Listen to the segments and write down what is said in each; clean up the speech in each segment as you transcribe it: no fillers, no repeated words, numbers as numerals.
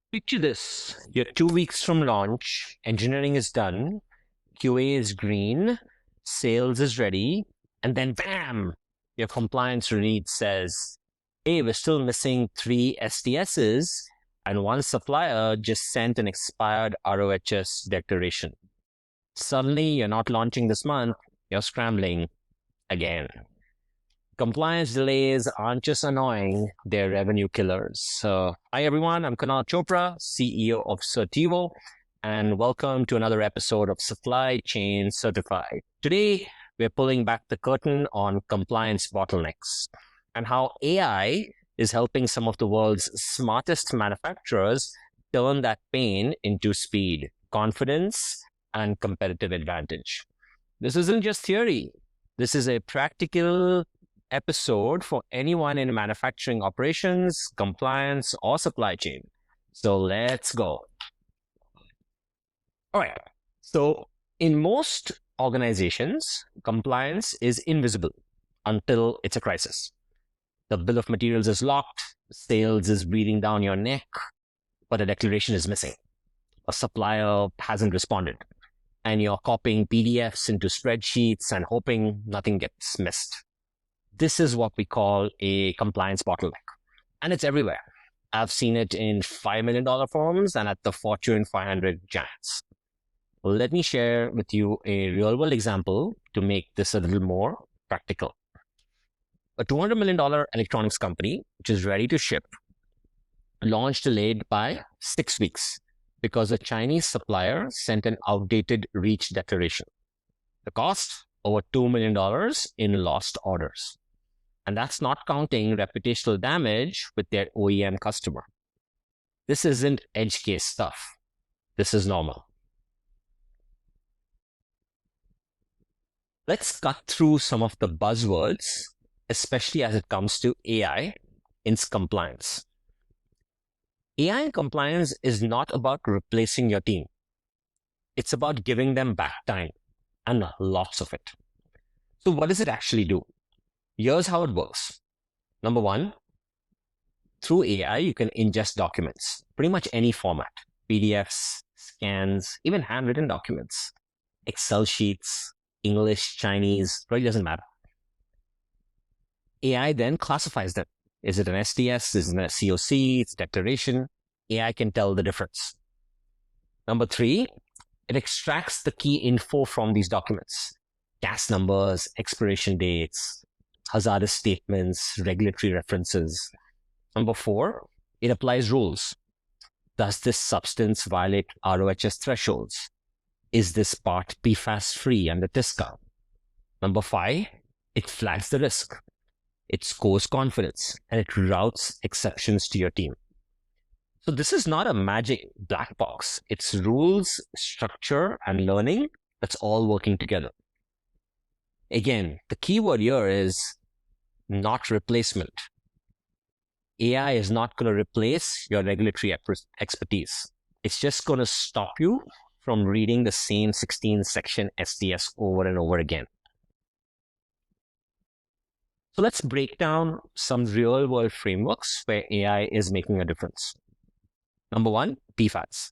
Picture this. You're 2 weeks from launch, engineering is done, QA is green, sales is ready, and then bam, your compliance read says, hey, we're still missing 3 STSs, and one supplier just sent an expired RoHS declaration. Suddenly, you're not launching this month, you're scrambling again. Compliance delays aren't just annoying, they're revenue killers. So, hi everyone, I'm Kunal Chopra, CEO of Certivo, and welcome to another episode of Supply Chain Certified. Today, we're pulling back the curtain on compliance bottlenecks and how AI is helping some of the world's smartest manufacturers turn that pain into speed, confidence, and competitive advantage. This isn't just theory. This is a practical episode for anyone in manufacturing operations, compliance, or supply chain. So let's go. All right. So in most organizations, compliance is invisible until it's a crisis. The bill of materials is locked, sales is breathing down your neck, but a declaration is missing. A supplier hasn't responded, and you're copying PDFs into spreadsheets and hoping nothing gets missed. This is what we call a compliance bottleneck, and it's everywhere. I've seen it in $5 million firms and at the Fortune 500 giants. Let me share with you a real-world example to make this a little more practical. A $200 million electronics company, which is ready to ship, launched delayed by 6 weeks because a Chinese supplier sent an outdated reach declaration. The cost, over $2 million in lost orders. And that's not counting reputational damage with their OEM customer. This isn't edge case stuff. This is normal. Let's cut through some of the buzzwords, especially as it comes to AI in compliance. AI in compliance is not about replacing your team. It's about giving them back time, and lots of it. So what does it actually do? Here's how it works. Number one, through AI, you can ingest documents, pretty much any format, PDFs, scans, even handwritten documents, Excel sheets, English, Chinese, really doesn't matter. AI then classifies them. Is it an STS? Is it a CoC? It's a declaration. AI can tell the difference. Number three, it extracts the key info from these documents. CAS numbers, expiration dates, hazardous statements, regulatory references. Number four, it applies rules. Does this substance violate RoHS thresholds? Is this part PFAS free under TISCA? Number five, it flags the risk. It scores confidence and it routes exceptions to your team. So this is not a magic black box. It's rules, structure, and learning that's all working together. Again, the key word here is not replacement. AI is not going to replace your regulatory expertise. It's just going to stop you from reading the same 16-section STS over and over again. So let's break down some real-world frameworks where AI is making a difference. Number one, PFAS.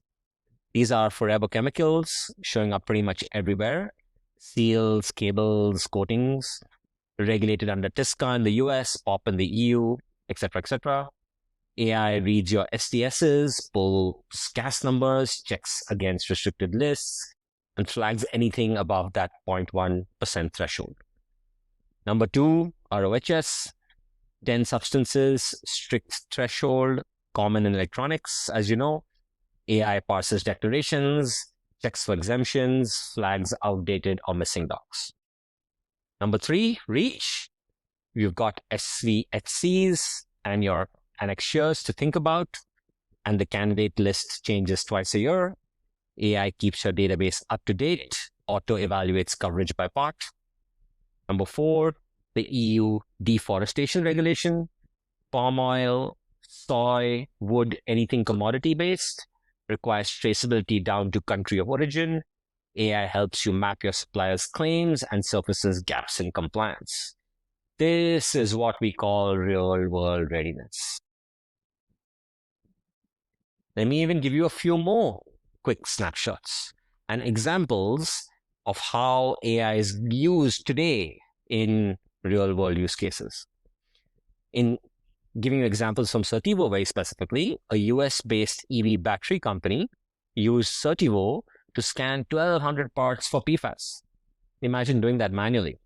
These are forever chemicals showing up pretty much everywhere. Seals, cables, coatings, regulated under TISCA in the US, POP in the EU, etc., etc. AI reads your STSs, pulls CAS numbers, checks against restricted lists, and flags anything above that 0.1% threshold. Number two, RoHS, 10 substances, strict threshold, common in electronics, as you know. AI parses declarations, checks for exemptions, flags outdated or missing docs. Number three, reach. You've got SVHCs and your annexures to think about, and the candidate list changes twice a year. AI keeps your database up to date, auto-evaluates coverage by part. Number four, the EU deforestation regulation, palm oil, soy, wood, anything commodity-based, requires traceability down to country of origin. AI helps you map your supplier's claims and surfaces gaps in compliance. This is what we call real-world readiness. Let me even give you a few more quick snapshots and examples of how AI is used today in real world use cases. In giving you examples from Certivo very specifically, a US-based EV battery company used Certivo to scan 1,200 parts for PFAS. Imagine doing that manually.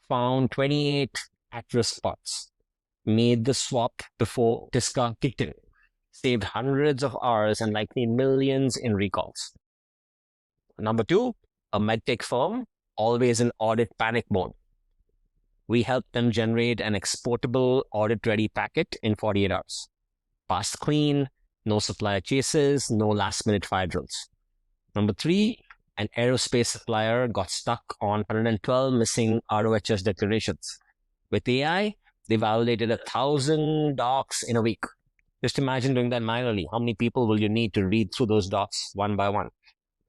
Found 28 at-risk parts. Made the swap before Tisca kicked in. Saved hundreds of hours and likely millions in recalls. Number two, a medtech firm, always in audit panic mode. We helped them generate an exportable audit-ready packet in 48 hours. Passed clean, no supplier chases, no last-minute fire drills. Number three, an aerospace supplier got stuck on 112 missing RoHS declarations. With AI, they validated 1,000 docs in a week. Just imagine doing that manually. How many people will you need to read through those docs one by one?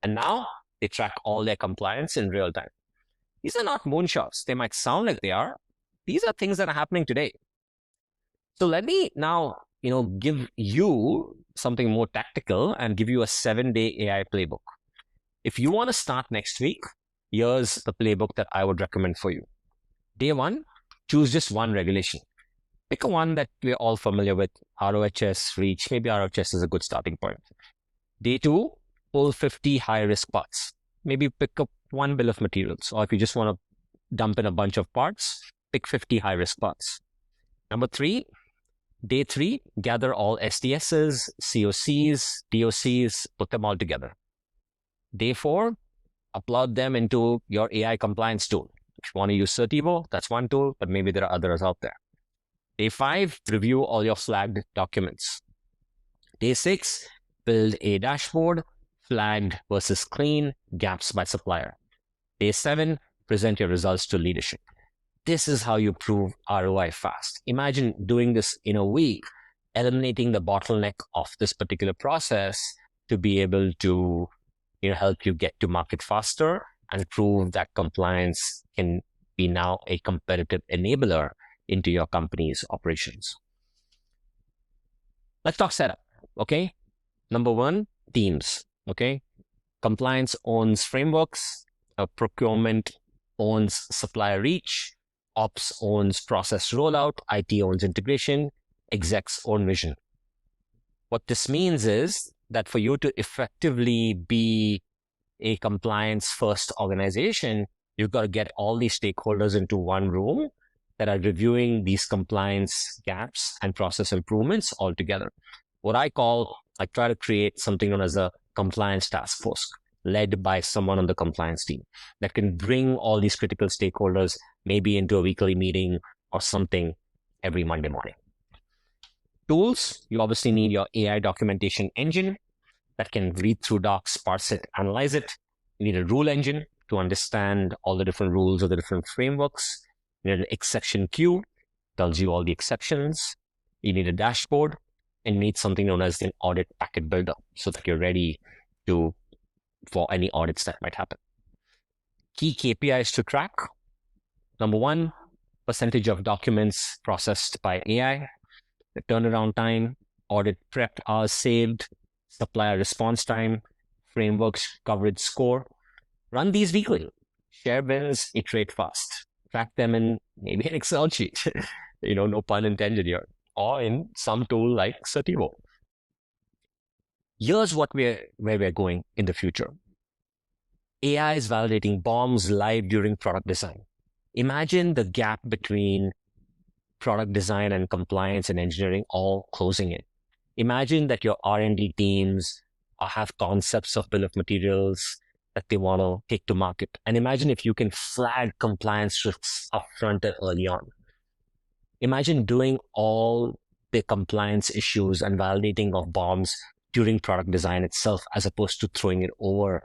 And now they track all their compliance in real time. These are not moonshots. They might sound like they are. These are things that are happening today. So let me now, give you something more tactical and give you a 7-day AI playbook. If you want to start next week, here's the playbook that I would recommend for you. Day one, choose just one regulation. Pick a one that we're all familiar with, RoHS, REACH. Maybe RoHS is a good starting point. Day two, pull 50 high-risk parts. Maybe pick up one bill of materials, or if you just want to dump in a bunch of parts, pick 50 high-risk parts. Number three, day three, gather all STSs, CoCs, DOCs, put them all together. Day four, upload them into your AI compliance tool. If you want to use Certivo, that's one tool, but maybe there are others out there. Day five, review all your flagged documents. Day six, build a dashboard, flagged versus clean, gaps by supplier. Day seven, present your results to leadership. This is how you prove ROI fast. Imagine doing this in a week, eliminating the bottleneck of this particular process to be able to help you get to market faster and prove that compliance can be now a competitive enabler into your company's operations. Let's talk setup, okay? Number one, teams, okay? Compliance owns frameworks, procurement owns supplier reach, ops owns process rollout, IT owns integration, execs own vision. What this means is that for you to effectively be a compliance-first organization, you've got to get all these stakeholders into one room that are reviewing these compliance gaps and process improvements all together. What I try to create something known as a compliance task force, led by someone on the compliance team that can bring all these critical stakeholders maybe into a weekly meeting or something every Monday morning. Tools, you obviously need your AI documentation engine that can read through docs, parse it, analyze it. You need a rule engine to understand all the different rules of the different frameworks. You need an exception queue, tells you all the exceptions. You need a dashboard, and you need something known as an audit packet builder so that you're ready for any audits that might happen. Key KPIs to track. Number one, percentage of documents processed by AI, the turnaround time, audit prep hours saved, supplier response time, frameworks coverage score. Run these weekly. Share wins, iterate fast. Track them in maybe an Excel sheet, no pun intended here, or in some tool like Certivo. Here's where we're going in the future. AI is validating BOMs live during product design. Imagine the gap between product design and compliance and engineering all closing it. Imagine that your R&D teams have concepts of bill of materials that they want to take to market. And imagine if you can flag compliance risks upfront and early on. Imagine doing all the compliance issues and validating of BOMs during product design itself, as opposed to throwing it over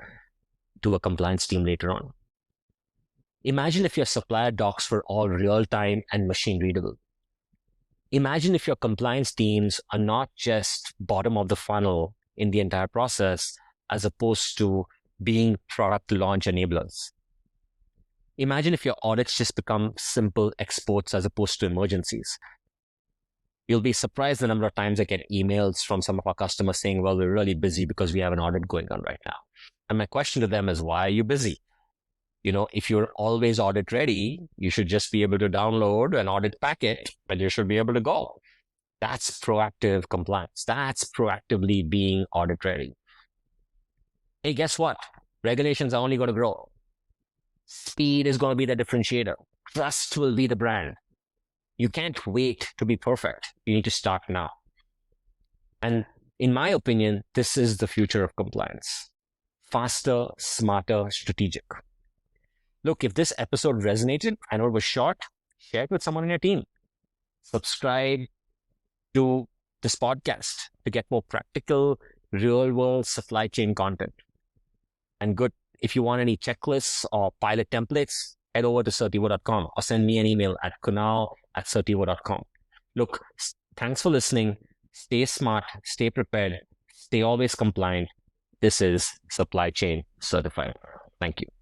to a compliance team later on. Imagine if your supplier docs were all real-time and machine readable. Imagine if your compliance teams are not just bottom of the funnel in the entire process, as opposed to being product launch enablers. Imagine if your audits just become simple exports as opposed to emergencies. You'll be surprised the number of times I get emails from some of our customers saying, well, we're really busy because we have an audit going on right now. And my question to them is, why are you busy? If you're always audit ready, you should just be able to download an audit packet and you should be able to go. That's proactive compliance. That's proactively being audit ready. Hey, guess what? Regulations are only going to grow. Speed is going to be the differentiator. Trust will be the brand. You can't wait to be perfect. You need to start now. And in my opinion, this is the future of compliance. Faster, smarter, strategic. Look, if this episode resonated, I know it was short, share it with someone in your team. Subscribe to this podcast to get more practical, real-world supply chain content. And good, if you want any checklists or pilot templates, head over to Certivo.com or send me an email at kunal@certivo.com. Look, thanks for listening. Stay smart, stay prepared, stay always compliant. This is Supply Chain Certified. Thank you.